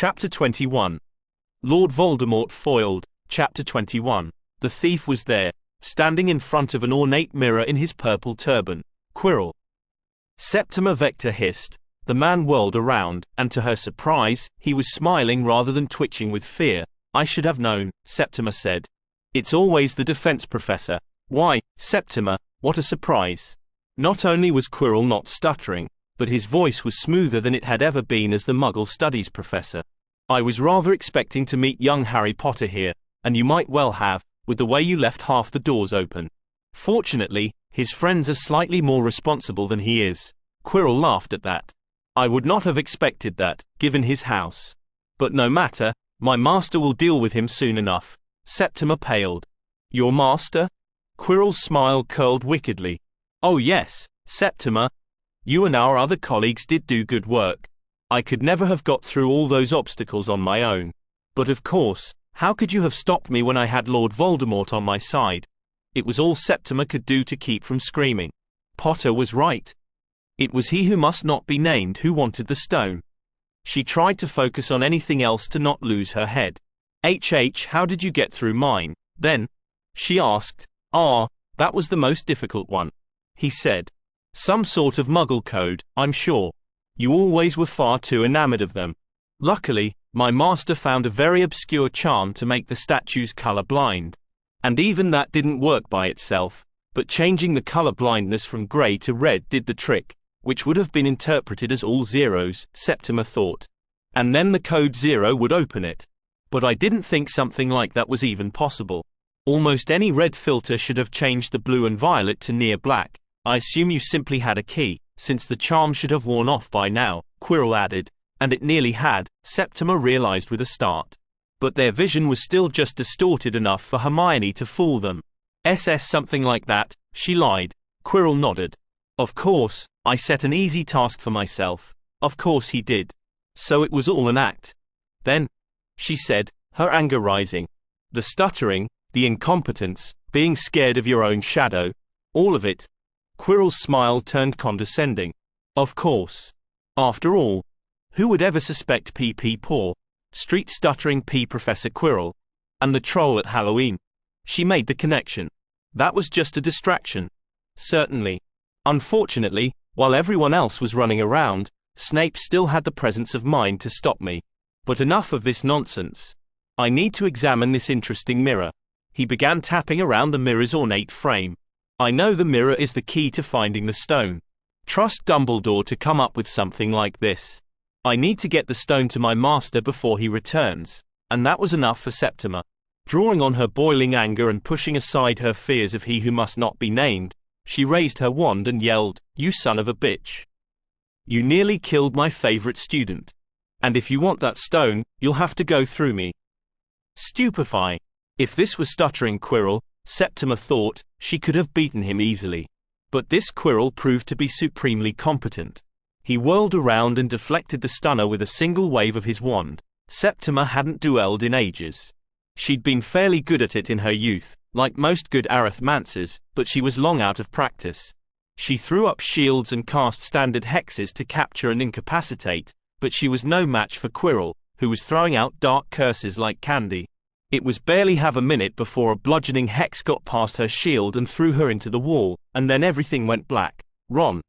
Chapter 21. Lord Voldemort Foiled. Chapter 21. The thief was there, standing in front of an ornate mirror in his purple turban. Quirrell. Septima Vector hissed. The man whirled around, and to her surprise, he was smiling rather than twitching with fear. I should have known, Septima said. It's always the defense professor. Why, Septima, what a surprise. Not only was Quirrell not stuttering, but his voice was smoother than it had ever been as the Muggle Studies professor. I was rather expecting to meet young Harry Potter here, and you might well have, with the way you left half the doors open. Fortunately, his friends are slightly more responsible than he is. Quirrell laughed at that. I would not have expected that, given his house. But no matter, my master will deal with him soon enough. Septima paled. Your master? Quirrell's smile curled wickedly. Oh yes, Septima. You and our other colleagues did do good work. I could never have got through all those obstacles on my own. But of course, how could you have stopped me when I had Lord Voldemort on my side? It was all Septima could do to keep from screaming. Potter was right. It was he who must not be named who wanted the stone. She tried to focus on anything else to not lose her head. How did you get through mine, then? She asked. That was the most difficult one. He said. Some sort of Muggle code, I'm sure. You always were far too enamored of them. Luckily, my master found a very obscure charm to make the statues color-blind. And even that didn't work by itself, but changing the color blindness from gray to red did the trick, which would have been interpreted as all zeros, Septima thought. And then the code 0 would open it. But I didn't think something like that was even possible. Almost any red filter should have changed the blue and violet to near black. I assume you simply had a key, since the charm should have worn off by now, Quirrell added, and it nearly had, Septima realized with a start. But their vision was still just distorted enough for Hermione to fool them. Something like that, she lied. Quirrell nodded. Of course, I set an easy task for myself. Of course he did. So it was all an act. Then, she said, her anger rising. The stuttering, the incompetence, being scared of your own shadow, all of it. Quirrell's smile turned condescending. Of course. After all, who would ever suspect P.P. Poor, street stuttering P. Professor Quirrell, and the troll at Halloween? She made the connection. That was just a distraction. Certainly. Unfortunately, while everyone else was running around, Snape still had the presence of mind to stop me. But enough of this nonsense. I need to examine this interesting mirror. He began tapping around the mirror's ornate frame. I know the mirror is the key to finding the stone. Trust Dumbledore to come up with something like this. I need to get the stone to my master before he returns. And that was enough for Septima. Drawing on her boiling anger and pushing aside her fears of he who must not be named, she raised her wand and yelled, You son of a bitch. You nearly killed my favorite student. And if you want that stone, you'll have to go through me. Stupefy. If this was stuttering Quirrell, Septima thought, she could have beaten him easily. But this Quirrell proved to be supremely competent. He whirled around and deflected the stunner with a single wave of his wand. Septima hadn't duelled in ages. She'd been fairly good at it in her youth, like most good Arithmancers, but she was long out of practice. She threw up shields and cast standard hexes to capture and incapacitate, but she was no match for Quirrell, who was throwing out dark curses like candy. It was barely half a minute before a bludgeoning hex got past her shield and threw her into the wall, and then everything went black. Ron.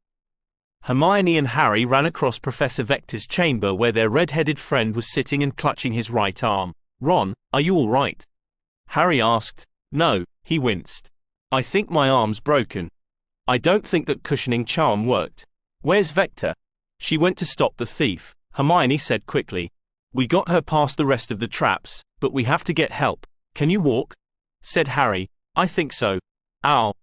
Hermione and Harry ran across Professor Vector's chamber where their red-headed friend was sitting and clutching his right arm. Ron, are you all right? Harry asked. No, he winced. I think my arm's broken. I don't think that cushioning charm worked. Where's Vector? She went to stop the thief, Hermione said quickly. We got her past the rest of the traps, but we have to get help. Can you walk? Said Harry. I think so. Ow.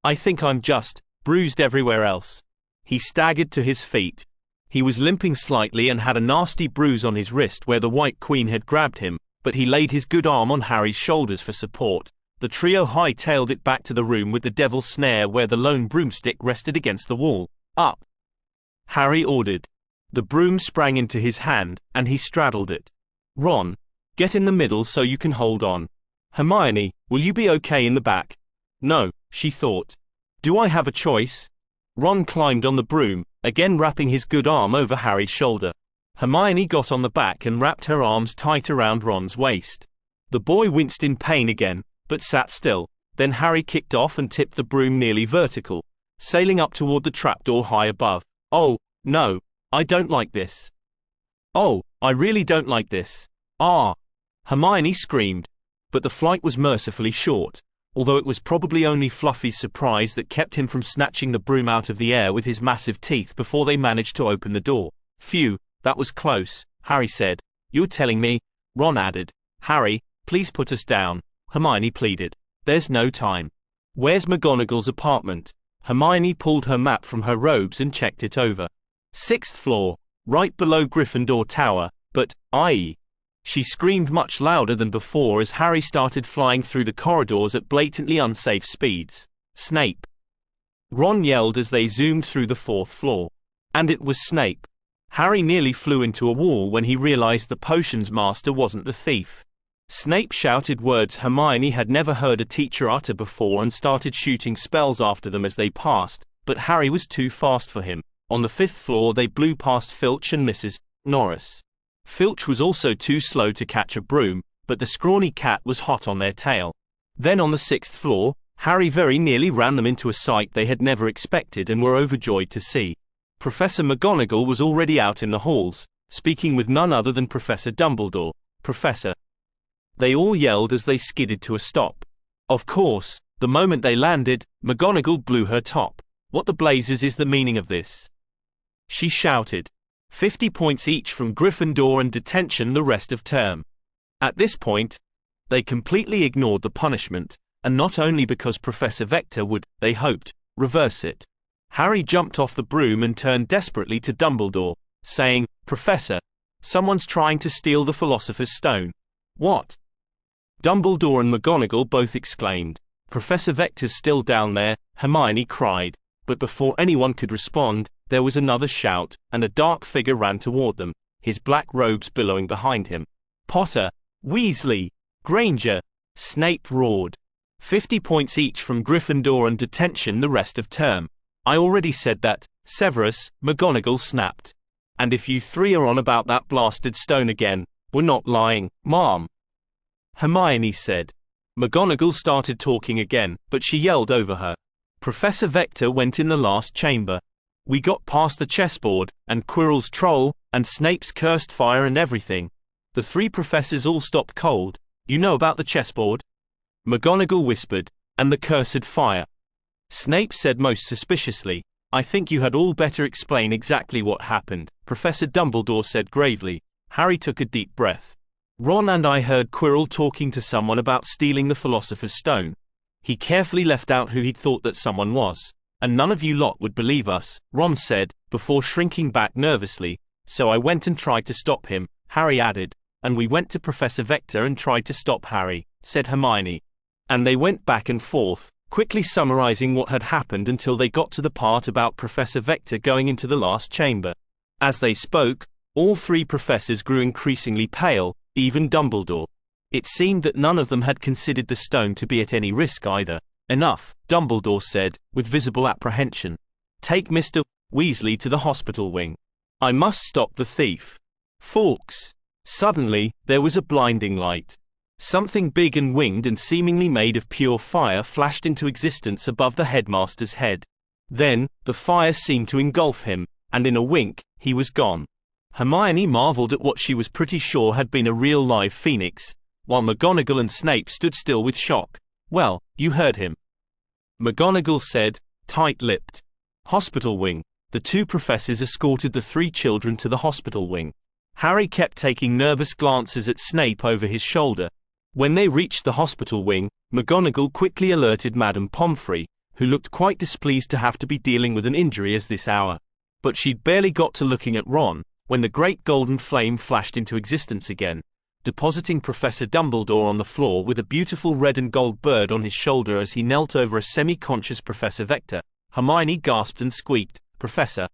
I think I'm just bruised everywhere else. He staggered to his feet. He was limping slightly and had a nasty bruise on his wrist where the White Queen had grabbed him, but he laid his good arm on Harry's shoulders for support. The trio hightailed it back to the room with the devil's snare where the lone broomstick rested against the wall. Up. Harry ordered. The broom sprang into his hand, and he straddled it. Ron, get in the middle so you can hold on. Hermione, will you be okay in the back? No, she thought. Do I have a choice? Ron climbed on the broom, again wrapping his good arm over Harry's shoulder. Hermione got on the back and wrapped her arms tight around Ron's waist. The boy winced in pain again, but sat still. Then Harry kicked off and tipped the broom nearly vertical, sailing up toward the trapdoor high above. "Oh, no, I don't like this. Oh, I really don't like this. Ah!" Hermione screamed. But the flight was mercifully short, although it was probably only Fluffy's surprise that kept him from snatching the broom out of the air with his massive teeth before they managed to open the door. "Phew, that was close," Harry said. "You're telling me?" Ron added. "Harry, please put us down," Hermione pleaded. "There's no time." "Where's McGonagall's apartment?" Hermione pulled her map from her robes and checked it over. "6th floor, right below Gryffindor Tower, but, i.e." She screamed much louder than before as Harry started flying through the corridors at blatantly unsafe speeds. "Snape!" Ron yelled as they zoomed through the 4th floor. And it was Snape. Harry nearly flew into a wall when he realized the potions master wasn't the thief. Snape shouted words Hermione had never heard a teacher utter before and started shooting spells after them as they passed, but Harry was too fast for him. On the 5th floor they blew past Filch and Mrs. Norris. Filch was also too slow to catch a broom, but the scrawny cat was hot on their tail. Then on the 6th floor, Harry very nearly ran them into a sight they had never expected and were overjoyed to see. Professor McGonagall was already out in the halls, speaking with none other than Professor Dumbledore. "Professor!" They all yelled as they skidded to a stop. Of course, the moment they landed, McGonagall blew her top. "What the blazes is the meaning of this?" she shouted. 50 points each from Gryffindor and detention the rest of term. At this point, they completely ignored the punishment, and not only because Professor Vector would, they hoped, reverse it. Harry jumped off the broom and turned desperately to Dumbledore, saying, "Professor, someone's trying to steal the Philosopher's Stone." "What?" Dumbledore and McGonagall both exclaimed. "Professor Vector's still down there," Hermione cried. But before anyone could respond, there was another shout, and a dark figure ran toward them, his black robes billowing behind him. "Potter! Weasley! Granger!" Snape roared. 50 points each from Gryffindor and detention the rest of term. "I already said that, Severus," McGonagall snapped. "And if you three are on about that blasted stone again, we're not lying, Mom," Hermione said. McGonagall started talking again, but she yelled over her. "Professor Vector went in the last chamber. We got past the chessboard, and Quirrell's troll, and Snape's cursed fire and everything. The 3 professors all stopped cold. You know about the chessboard?" McGonagall whispered. "And the cursed fire?" Snape said most suspiciously. "I think you had all better explain exactly what happened," Professor Dumbledore said gravely. Harry took a deep breath. "Ron and I heard Quirrell talking to someone about stealing the Philosopher's Stone. He carefully left out who he'd thought that someone was. And none of you lot would believe us," Ron said, before shrinking back nervously. "So I went and tried to stop him," Harry added. "And we went to Professor Vector and tried to stop Harry," said Hermione. And they went back and forth, quickly summarizing what had happened until they got to the part about Professor Vector going into the last chamber. As they spoke, all 3 professors grew increasingly pale, even Dumbledore. It seemed that none of them had considered the stone to be at any risk either. "Enough," Dumbledore said, with visible apprehension. "Take Mr. Weasley to the hospital wing. I must stop the thief." Fawkes. Suddenly, there was a blinding light. Something big and winged and seemingly made of pure fire flashed into existence above the headmaster's head. Then, the fire seemed to engulf him, and in a wink, he was gone. Hermione marveled at what she was pretty sure had been a real live phoenix, while McGonagall and Snape stood still with shock. "Well, you heard him," McGonagall said, tight-lipped. Hospital wing. The 2 professors escorted the 3 children to the hospital wing. Harry kept taking nervous glances at Snape over his shoulder. When they reached the hospital wing, McGonagall quickly alerted Madame Pomfrey, who looked quite displeased to have to be dealing with an injury at this hour. But she'd barely got to looking at Ron, when the great golden flame flashed into existence again, depositing Professor Dumbledore on the floor with a beautiful red and gold bird on his shoulder as he knelt over a semi-conscious Professor Vector. Hermione gasped and squeaked, "Professor!"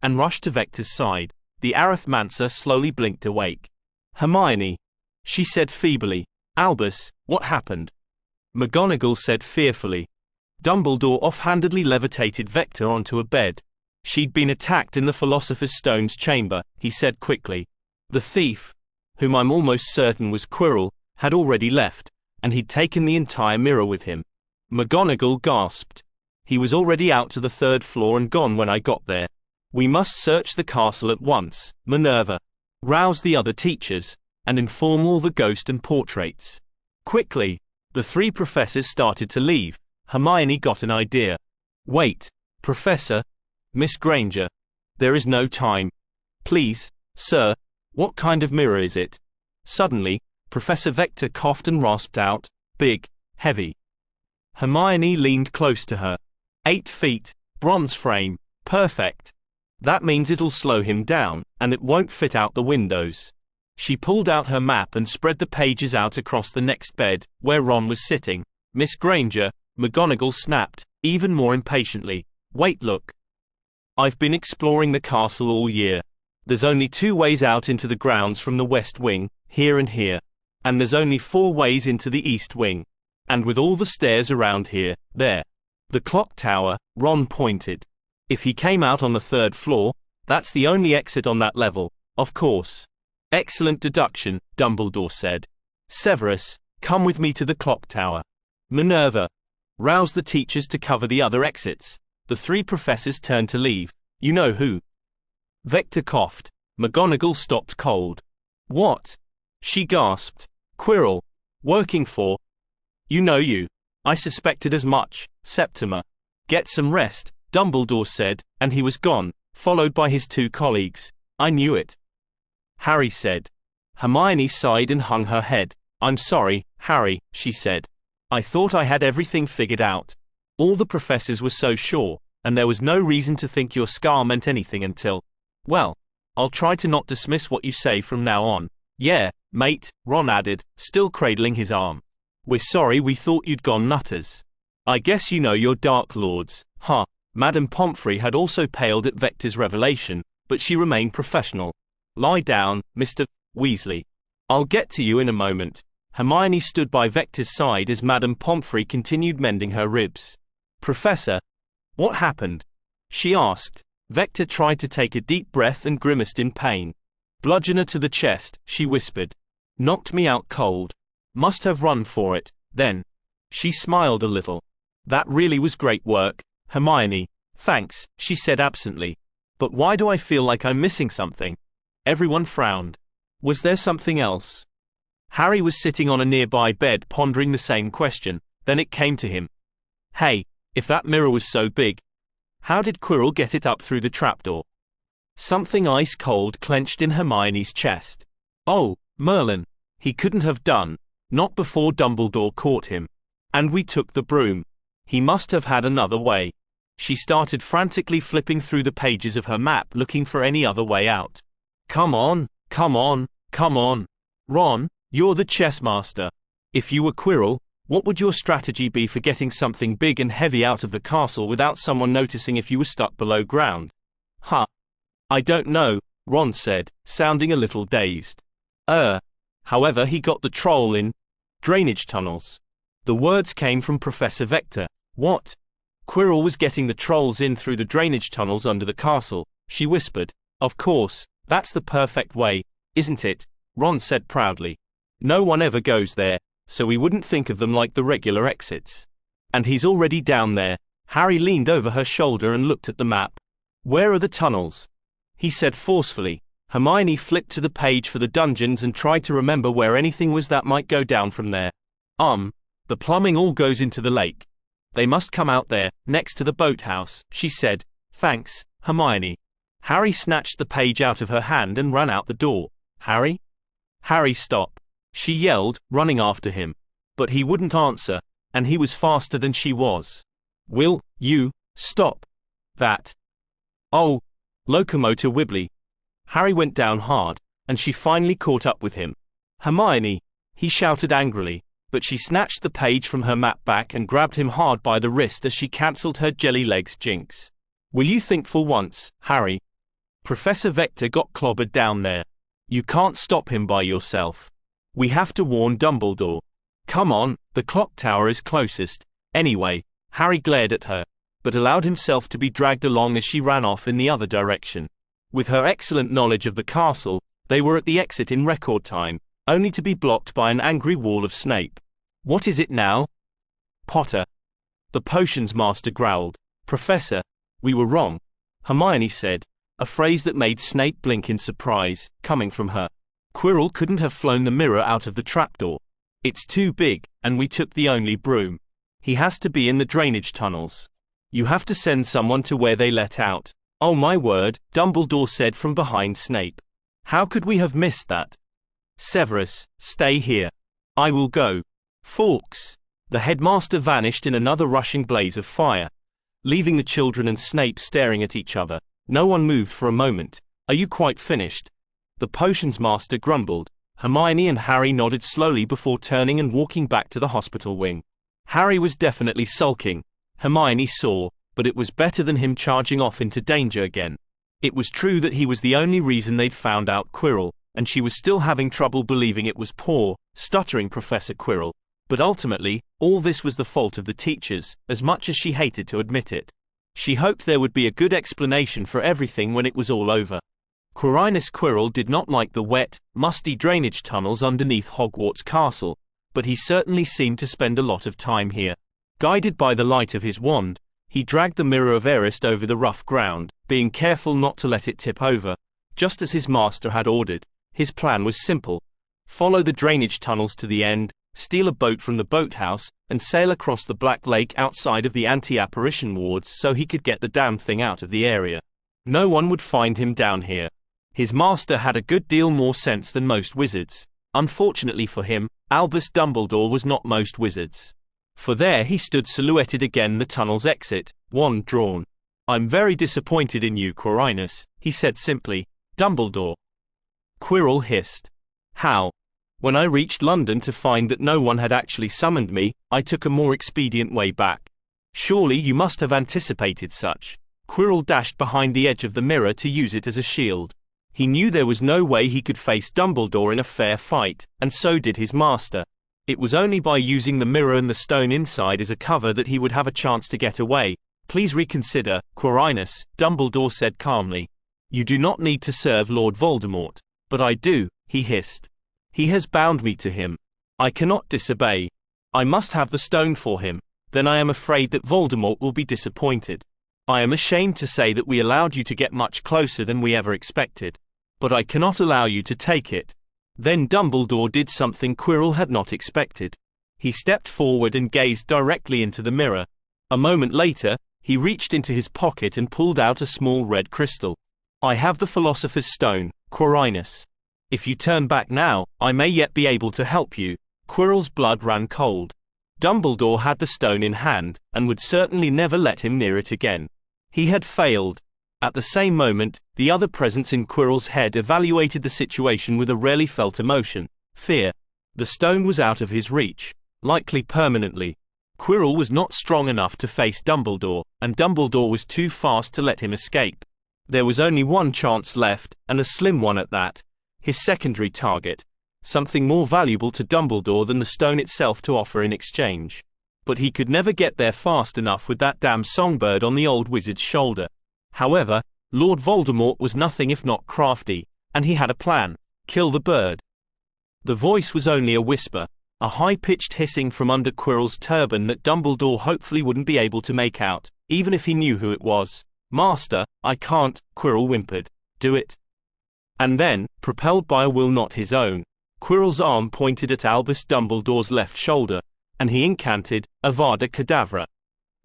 and rushed to Vector's side. The Arithmancer slowly blinked awake. "Hermione," she said feebly. "Albus, what happened?" McGonagall said fearfully. Dumbledore offhandedly levitated Vector onto a bed. She'd been attacked in the Philosopher's Stone's chamber, he said quickly. The thief, whom I'm almost certain was Quirrell, had already left, and he'd taken the entire mirror with him. McGonagall gasped. He was already out to the 3rd floor and gone when I got there. We must search the castle at once, Minerva. Rouse the other teachers, and inform all the ghost and portraits. Quickly. The 3 professors started to leave. Hermione got an idea. Wait, Professor. Miss Granger. There is no time. Please, sir, what kind of mirror is it? Suddenly, Professor Vector coughed and rasped out, big, heavy. Hermione leaned close to her. 8 feet, bronze frame, perfect. That means it'll slow him down, and it won't fit out the windows. She pulled out her map and spread the pages out across the next bed, where Ron was sitting. Miss Granger, McGonagall snapped, even more impatiently. Wait, look. I've been exploring the castle all year. There's only 2 ways out into the grounds from the west wing, here and here. And there's only 4 ways into the east wing. And with all the stairs around here, there. The clock tower, Ron pointed. If he came out on the 3rd floor, that's the only exit on that level, of course. Excellent deduction, Dumbledore said. Severus, come with me to the clock tower. Minerva, rouse the teachers to cover the other exits. The 3 professors turned to leave. You know who? Vector coughed. McGonagall stopped cold. What? She gasped. Quirrell. Working for? You know you. I suspected as much, Septima. Get some rest, Dumbledore said, and he was gone, followed by his 2 colleagues. I knew it. Harry said. Hermione sighed and hung her head. I'm sorry, Harry, she said. I thought I had everything figured out. All the professors were so sure, and there was no reason to think your scar meant anything until… Well, I'll try to not dismiss what you say from now on. Yeah, mate, Ron added, still cradling his arm. We're sorry we thought you'd gone nutters. I guess you know your Dark Lords, huh? Madame Pomfrey had also paled at Vector's revelation, but she remained professional. Lie down, Mr. Weasley. I'll get to you in a moment. Hermione stood by Vector's side as Madame Pomfrey continued mending her ribs. Professor, what happened? She asked. Vector tried to take a deep breath and grimaced in pain. Bludgeon her to the chest, she whispered. Knocked me out cold. Must have run for it, then. She smiled a little. That really was great work, Hermione. Thanks, she said absently. But why do I feel like I'm missing something? Everyone frowned. Was there something else? Harry was sitting on a nearby bed pondering the same question, then it came to him. Hey, if that mirror was so big, how did Quirrell get it up through the trapdoor? Something ice-cold clenched in Hermione's chest. Oh, Merlin. He couldn't have done. Not before Dumbledore caught him. And we took the broom. He must have had another way. She started frantically flipping through the pages of her map looking for any other way out. Come on, come on, come on. Ron, you're the chess master. If you were Quirrell, what would your strategy be for getting something big and heavy out of the castle without someone noticing if you were stuck below ground? Huh. I don't know, Ron said, sounding a little dazed. However he got the troll in drainage tunnels. The words came from Professor Vector. What? Quirrell was getting the trolls in through the drainage tunnels under the castle, she whispered. Of course, that's the perfect way, isn't it? Ron said proudly. No one ever goes there, so we wouldn't think of them like the regular exits. And he's already down there. Harry leaned over her shoulder and looked at the map. Where are the tunnels? He said forcefully. Hermione flipped to the page for the dungeons and tried to remember where anything was that might go down from there. The plumbing all goes into the lake. They must come out there, next to the boathouse, she said. Thanks, Hermione. Harry snatched the page out of her hand and ran out the door. Harry? Harry, stop. She yelled, running after him. But he wouldn't answer, and he was faster than she was. Will you stop that? Oh, locomotor wibbly. Harry went down hard, and she finally caught up with him. Hermione, he shouted angrily, but she snatched the page from her map back and grabbed him hard by the wrist as she cancelled her jelly legs jinx. Will you think for once, Harry? Professor Vector got clobbered down there. You can't stop him by yourself. We have to warn Dumbledore. Come on, the clock tower is closest. Anyway, Harry glared at her. but allowed himself to be dragged along as she ran off in the other direction. With her excellent knowledge of the castle, they were at the exit in record time, only to be blocked by an angry wall of Snape. "What is it now, Potter?" the potions master growled. "Professor, we were wrong," Hermione said, a phrase that made Snape blink in surprise, coming from her. "Quirrell couldn't have flown the mirror out of the trapdoor. It's too big, and we took the only broom. He has to be in the drainage tunnels. You have to send someone to where they let out." "Oh my word," Dumbledore said from behind Snape. "How could we have missed that? Severus, stay here. I will go." "Fawkes!" The headmaster vanished in another rushing blaze of fire, leaving the children and Snape staring at each other. No one moved for a moment. "Are you quite finished?" the potions master grumbled. Hermione and Harry nodded slowly before turning and walking back to the hospital wing. Harry was definitely sulking, Hermione saw, but it was better than him charging off into danger again. It was true that he was the only reason they'd found out Quirrell, and she was still having trouble believing it was poor, stuttering Professor Quirrell. But ultimately, all this was the fault of the teachers, as much as she hated to admit it. She hoped there would be a good explanation for everything when it was all over. Quirinus Quirrell did not like the wet, musty drainage tunnels underneath Hogwarts Castle, but he certainly seemed to spend a lot of time here. Guided by the light of his wand, he dragged the Mirror of Erised over the rough ground, being careful not to let it tip over, just as his master had ordered. His plan was simple: follow the drainage tunnels to the end, steal a boat from the boathouse, and sail across the Black Lake outside of the anti-apparition wards so he could get the damn thing out of the area. No one would find him down here. His master had a good deal more sense than most wizards. Unfortunately for him, Albus Dumbledore was not most wizards. For there he stood silhouetted again the tunnel's exit, wand drawn. "I'm very disappointed in you, Quirinus," he said simply. "Dumbledore." Quirrell hissed. "How? When I reached London to find that no one had actually summoned me, I took a more expedient way back. Surely you must have anticipated such." Quirrell dashed behind the edge of the mirror to use it as a shield. He knew there was no way he could face Dumbledore in a fair fight, and so did his master. It was only by using the mirror and the stone inside as a cover that he would have a chance to get away. "Please reconsider, Quirinus," Dumbledore said calmly. "You do not need to serve Lord Voldemort." "But I do," he hissed. "He has bound me to him. I cannot disobey. I must have the stone for him. Then I am afraid that Voldemort will be disappointed. I am ashamed to say that we allowed you to get much closer than we ever expected. But I cannot allow you to take it." Then Dumbledore did something Quirrell had not expected. He stepped forward and gazed directly into the mirror. A moment later, he reached into his pocket and pulled out a small red crystal. "I have the Philosopher's Stone, Quirinus. If you turn back now, I may yet be able to help you." Quirrell's blood ran cold. Dumbledore had the stone in hand, and would certainly never let him near it again. He had failed. At the same moment, the other presence in Quirrell's head evaluated the situation with a rarely felt emotion: fear. The stone was out of his reach, likely permanently. Quirrell was not strong enough to face Dumbledore, and Dumbledore was too fast to let him escape. There was only one chance left, and a slim one at that. His secondary target. Something more valuable to Dumbledore than the stone itself to offer in exchange. But he could never get there fast enough with that damn songbird on the old wizard's shoulder. However, Lord Voldemort was nothing if not crafty, and he had a plan: kill the bird. The voice was only a whisper, a high-pitched hissing from under Quirrell's turban that Dumbledore hopefully wouldn't be able to make out, even if he knew who it was. "Master, I can't," Quirrell whimpered. "Do it." And then, propelled by a will not his own, Quirrell's arm pointed at Albus Dumbledore's left shoulder, and he incanted, Avada Kedavra.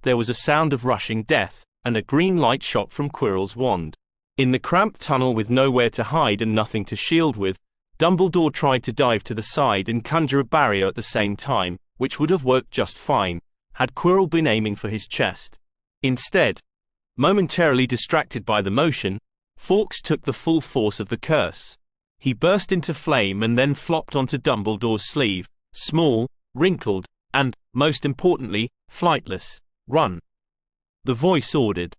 There was a sound of rushing death, and a green light shot from Quirrell's wand. In the cramped tunnel with nowhere to hide and nothing to shield with, Dumbledore tried to dive to the side and conjure a barrier at the same time, which would have worked just fine, had Quirrell been aiming for his chest. Instead, momentarily distracted by the motion, Fawkes took the full force of the curse. He burst into flame and then flopped onto Dumbledore's sleeve, small, wrinkled, and, most importantly, flightless. "Run." The voice ordered.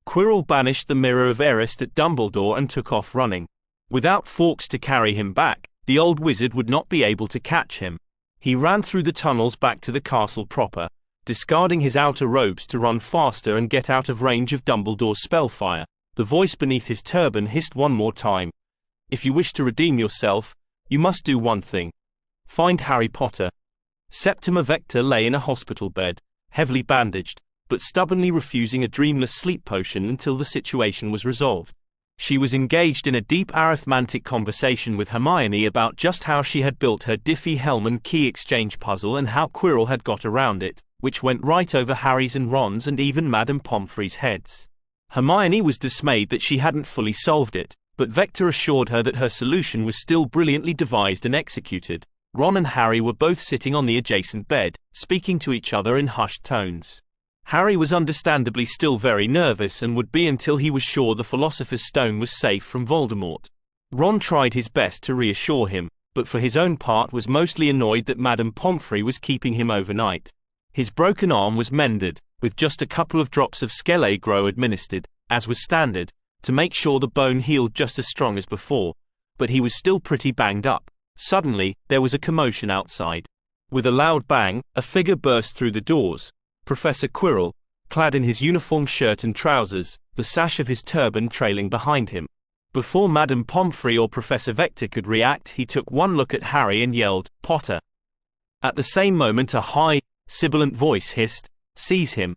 Quirrell banished the Mirror of Erised at Dumbledore and took off running. Without Fawkes to carry him back, the old wizard would not be able to catch him. He ran through the tunnels back to the castle proper, discarding his outer robes to run faster and get out of range of Dumbledore's spellfire. The voice beneath his turban hissed one more time. If you wish to redeem yourself, you must do one thing. Find Harry Potter. Septima Vector lay in a hospital bed, heavily bandaged, but stubbornly refusing a dreamless sleep potion until the situation was resolved. She was engaged in a deep arithmantic conversation with Hermione about just how she had built her Diffie-Hellman key exchange puzzle and how Quirrell had got around it, which went right over Harry's and Ron's and even Madame Pomfrey's heads. Hermione was dismayed that she hadn't fully solved it, but Vector assured her that her solution was still brilliantly devised and executed. Ron and Harry were both sitting on the adjacent bed, speaking to each other in hushed tones. Harry was understandably still very nervous and would be until he was sure the Philosopher's Stone was safe from Voldemort. Ron tried his best to reassure him, but for his own part was mostly annoyed that Madame Pomfrey was keeping him overnight. His broken arm was mended, with just a couple of drops of Skele-Gro administered, as was standard, to make sure the bone healed just as strong as before, but he was still pretty banged up. Suddenly, there was a commotion outside. With a loud bang, a figure burst through the doors. Professor Quirrell, clad in his uniform shirt and trousers, the sash of his turban trailing behind him. Before Madame Pomfrey or Professor Vector could react, he took one look at Harry and yelled, "Potter!" At the same moment a high, sibilant voice hissed, "Seize him!"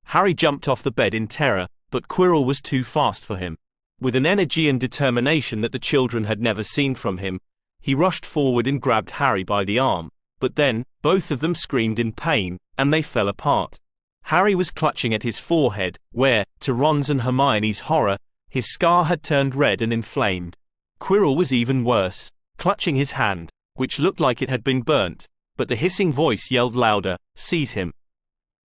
Harry jumped off the bed in terror, but Quirrell was too fast for him. With an energy and determination that the children had never seen from him, he rushed forward and grabbed Harry by the arm, but then, both of them screamed in pain, and they fell apart. Harry was clutching at his forehead, where, to Ron's and Hermione's horror, his scar had turned red and inflamed. Quirrell was even worse, clutching his hand, which looked like it had been burnt, but the hissing voice yelled louder, "Seize him!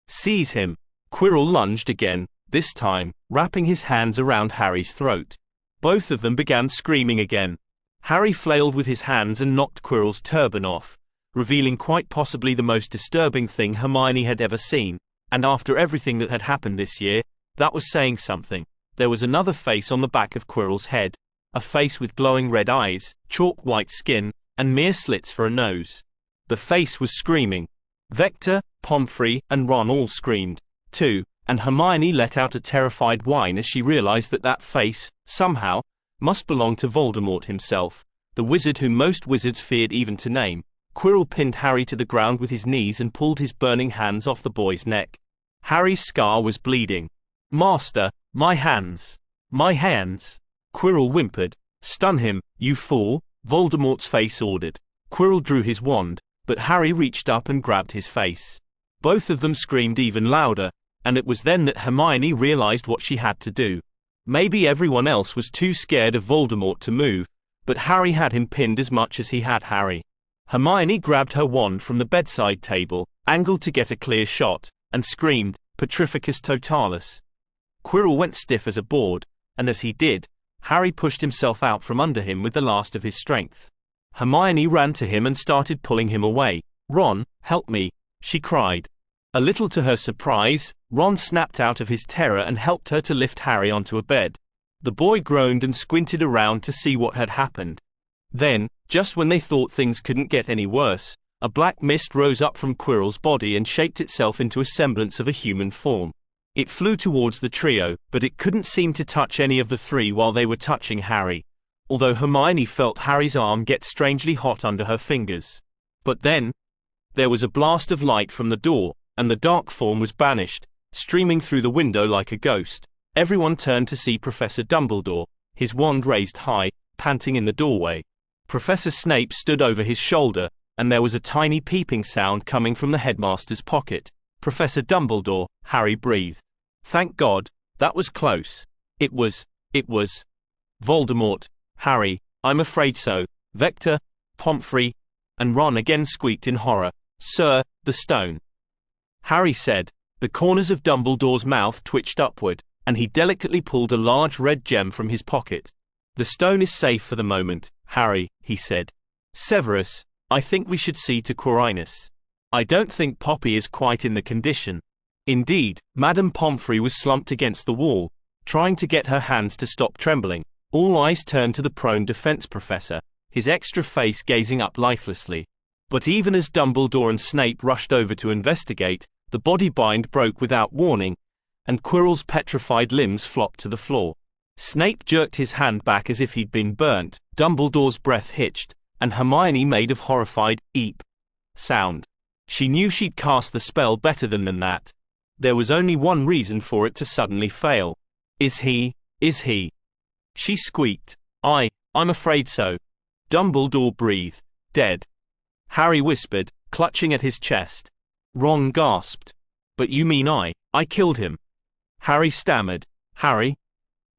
Seize him!" Quirrell lunged again, this time, wrapping his hands around Harry's throat. Both of them began screaming again. Harry flailed with his hands and knocked Quirrell's turban off, revealing quite possibly the most disturbing thing Hermione had ever seen, and after everything that had happened this year, that was saying something. There was another face on the back of Quirrell's head, a face with glowing red eyes, chalk white skin, and mere slits for a nose. The face was screaming. Vector, Pomfrey, and Ron all screamed, too, and Hermione let out a terrified whine as she realized that that face, somehow, must belong to Voldemort himself, the wizard whom most wizards feared even to name. Quirrell pinned Harry to the ground with his knees and pulled his burning hands off the boy's neck. Harry's scar was bleeding. "Master, my hands! My hands!" Quirrell whimpered. "Stun him, you fool!" Voldemort's face ordered. Quirrell drew his wand, but Harry reached up and grabbed his face. Both of them screamed even louder, and it was then that Hermione realized what she had to do. Maybe everyone else was too scared of Voldemort to move, but Harry had him pinned as much as he had Harry. Hermione grabbed her wand from the bedside table, angled to get a clear shot, and screamed, "Petrificus totalis!" Quirrell went stiff as a board, and as he did, Harry pushed himself out from under him with the last of his strength. Hermione ran to him and started pulling him away. "Ron, help me!" she cried. A little to her surprise, Ron snapped out of his terror and helped her to lift Harry onto a bed. The boy groaned and squinted around to see what had happened. Then, just when they thought things couldn't get any worse, a black mist rose up from Quirrell's body and shaped itself into a semblance of a human form. It flew towards the trio, but it couldn't seem to touch any of the three while they were touching Harry, although Hermione felt Harry's arm get strangely hot under her fingers. But then, there was a blast of light from the door, and the dark form was banished, streaming through the window like a ghost. Everyone turned to see Professor Dumbledore, his wand raised high, panting in the doorway. Professor Snape stood over his shoulder, and there was a tiny peeping sound coming from the headmaster's pocket. "Professor Dumbledore," Harry breathed. "Thank God, that was close. It was Voldemort." "Harry, I'm afraid so." Vector, Pomfrey, and Ron again squeaked in horror. "Sir, the stone," Harry said. The corners of Dumbledore's mouth twitched upward, and he delicately pulled a large red gem from his pocket. "The stone is safe for the moment, Harry," he said. "Severus, I think we should see to Quirinus. I don't think Poppy is quite in the condition." Indeed, Madame Pomfrey was slumped against the wall, trying to get her hands to stop trembling. All eyes turned to the prone defense professor, his extra face gazing up lifelessly. But even as Dumbledore and Snape rushed over to investigate, The body bind broke without warning, and Quirrell's petrified limbs flopped to the floor. Snape jerked his hand back as if he'd been burnt, Dumbledore's breath hitched, and Hermione made a horrified eep sound. She knew she'd cast the spell better than that. There was only one reason for it to suddenly fail. Is he? She squeaked. I'm afraid so. Dumbledore breathed. Dead. Harry whispered, clutching at his chest. Ron gasped. But you mean I killed him? Harry stammered. Harry?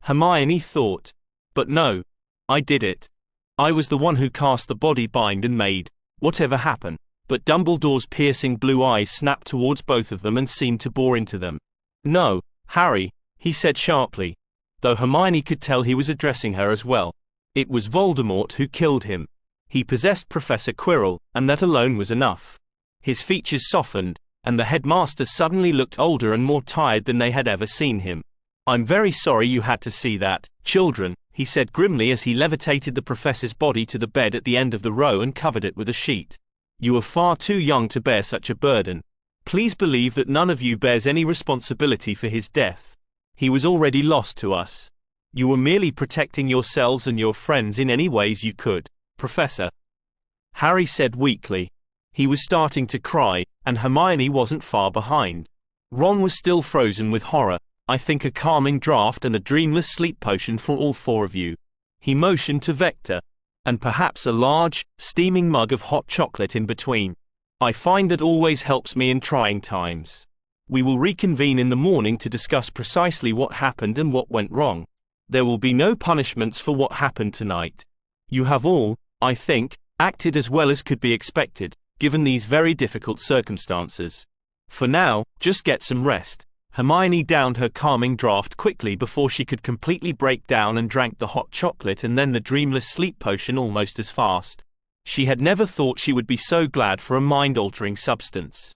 Hermione thought. But no. I did it. I was the one who cast the body bind and made whatever happen. But Dumbledore's piercing blue eyes snapped towards both of them and seemed to bore into them. No, Harry, he said sharply, though Hermione could tell he was addressing her as well. It was Voldemort who killed him. He possessed Professor Quirrell, and that alone was enough. His features softened, and the headmaster suddenly looked older and more tired than they had ever seen him. I'm very sorry you had to see that, children, he said grimly as he levitated the professor's body to the bed at the end of the row and covered it with a sheet. You are far too young to bear such a burden. Please believe that none of you bears any responsibility for his death. He was already lost to us. You were merely protecting yourselves and your friends in any ways you could, Professor. Harry said weakly. He was starting to cry, and Hermione wasn't far behind. Ron was still frozen with horror. I think a calming draught and a dreamless sleep potion for all four of you. He motioned to Vector. And perhaps a large, steaming mug of hot chocolate in between. I find that always helps me in trying times. We will reconvene in the morning to discuss precisely what happened and what went wrong. There will be no punishments for what happened tonight. You have all, I think, acted as well as could be expected, given these very difficult circumstances. For now, just get some rest. Hermione downed her calming draught quickly before she could completely break down and drank the hot chocolate and then the dreamless sleep potion almost as fast. She had never thought she would be so glad for a mind-altering substance.